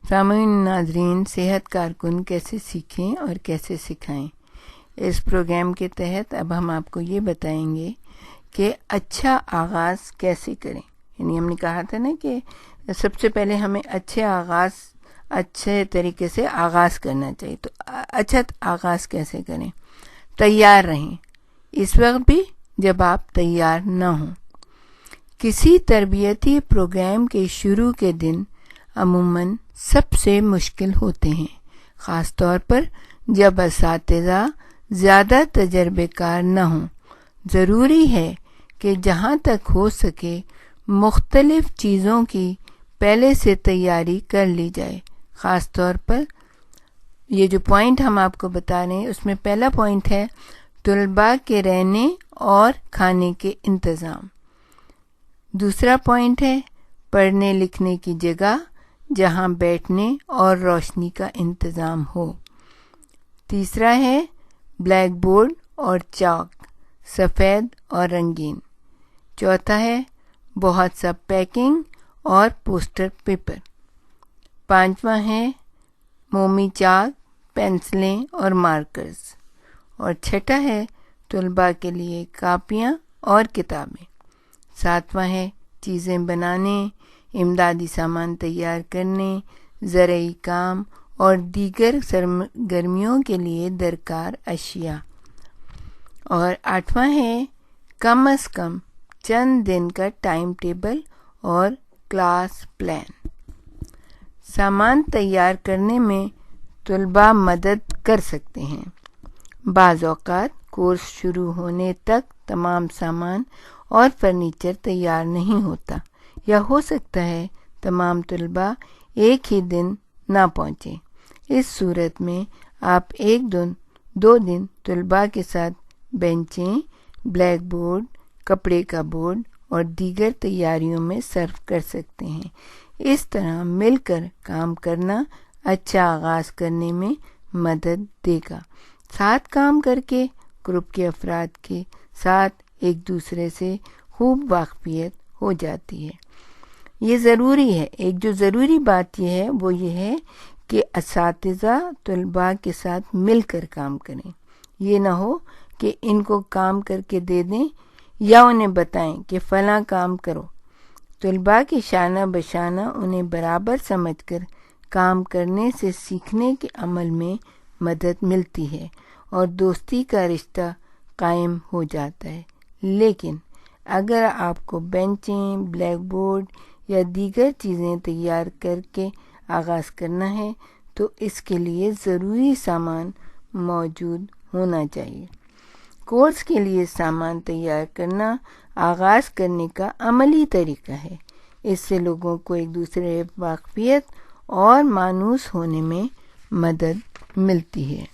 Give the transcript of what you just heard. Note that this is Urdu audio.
سامعین ناظرین، صحت کارکن کیسے سیکھیں اور کیسے سکھائیں، اس پروگرام کے تحت اب ہم آپ کو یہ بتائیں گے کہ اچھا آغاز کیسے کریں۔ یعنی ہم نے کہا تھا نا کہ سب سے پہلے ہمیں اچھے طریقے سے آغاز کرنا چاہیے۔ تو اچھا آغاز کیسے کریں؟ تیار رہیں اس وقت بھی جب آپ تیار نہ ہوں۔ کسی تربیتی پروگرام کے شروع کے دن عموماً سب سے مشکل ہوتے ہیں، خاص طور پر جب اساتذہ زیادہ تجربے کار نہ ہوں۔ ضروری ہے کہ جہاں تک ہو سکے مختلف چیزوں کی پہلے سے تیاری کر لی جائے۔ خاص طور پر یہ جو پوائنٹ ہم آپ کو بتا رہے ہیں، اس میں پہلا پوائنٹ ہے طلباء کے رہنے اور کھانے کے انتظام۔ دوسرا پوائنٹ ہے پڑھنے لکھنے کی جگہ جہاں بیٹھنے اور روشنی کا انتظام ہو۔ تیسرا ہے بلیک بورڈ اور چاک، سفید اور رنگین۔ چوتھا ہے بہت سا پیکنگ اور پوسٹر پیپر۔ پانچواں ہے مومی چاک، پینسلیں اور مارکرز۔ اور چھٹا ہے طلباء کے لیے کاپیاں اور کتابیں۔ ساتواں ہے چیزیں بنانے، امدادی سامان تیار کرنے، زرعی کام اور دیگر سرگرمیوں کے لیے درکار اشیاء۔ اور آٹھواں ہے کم از کم چند دن کا ٹائم ٹیبل اور کلاس پلان۔ سامان تیار کرنے میں طلباء مدد کر سکتے ہیں۔ بعض اوقات کورس شروع ہونے تک تمام سامان اور فرنیچر تیار نہیں ہوتا، یا ہو سکتا ہے تمام طلباء ایک ہی دن نہ پہنچیں۔ اس صورت میں آپ دو دن طلباء کے ساتھ بینچیں، بلیک بورڈ، کپڑے کا بورڈ اور دیگر تیاریوں میں صرف کر سکتے ہیں۔ اس طرح مل کر کام کرنا اچھا آغاز کرنے میں مدد دے گا۔ ساتھ کام کر کے گروپ کے افراد کے ساتھ ایک دوسرے سے خوب واقفیت ہو جاتی ہے۔ یہ ضروری ہے، ایک جو ضروری بات یہ ہے وہ یہ ہے کہ اساتذہ طلباء کے ساتھ مل کر کام کریں۔ یہ نہ ہو کہ ان کو کام کر کے دے دیں یا انہیں بتائیں کہ فلاں کام کرو۔ طلباء کی شانہ بشانہ انہیں برابر سمجھ کر کام کرنے سے سیکھنے کے عمل میں مدد ملتی ہے اور دوستی کا رشتہ قائم ہو جاتا ہے۔ لیکن اگر آپ کو بینچیں، بلیک بورڈ یا دیگر چیزیں تیار کر کے آغاز کرنا ہے تو اس کے لیے ضروری سامان موجود ہونا چاہیے۔ کورس کے لیے سامان تیار کرنا آغاز کرنے کا عملی طریقہ ہے۔ اس سے لوگوں کو ایک دوسرے واقفیت اور مانوس ہونے میں مدد ملتی ہے۔